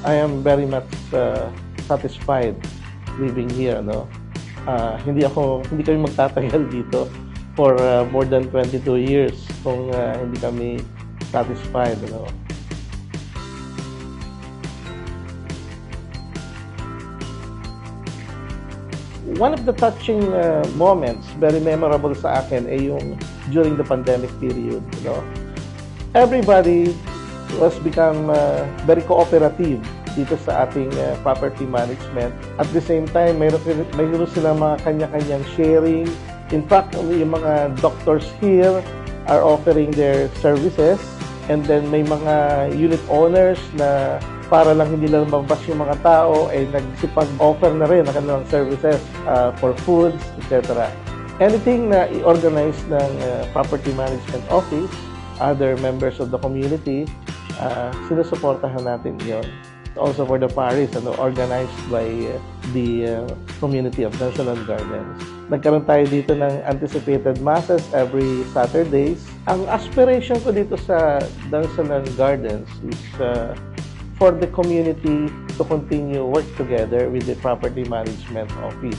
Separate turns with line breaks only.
I am very much satisfied living here, no? Hindi kami magtatagal dito for more than 22 years kung hindi kami satisfied, no? One of the touching moments, very memorable sa akin, ay yung during the pandemic period, you know. Everybody was become very cooperative dito sa ating property management. At the same time, mayroon silang mga kanya-kanyang sharing. In fact, yung mga doctors here are offering their services, and then may mga unit owners na para lang hindi lang mabas yung mga tao, ay nagsipag-offer na rin ng kanilang services for foods, etc. Anything na i-organize ng property management office, other members of the community, sinusuportahan natin yon. Also for the parish, organized by the community of Dansalan Gardens. Nagkaroon tayo dito ng anticipated masses every Saturdays. Ang aspiration ko dito sa Dansalan Gardens is for the community to continue work together with the property management office.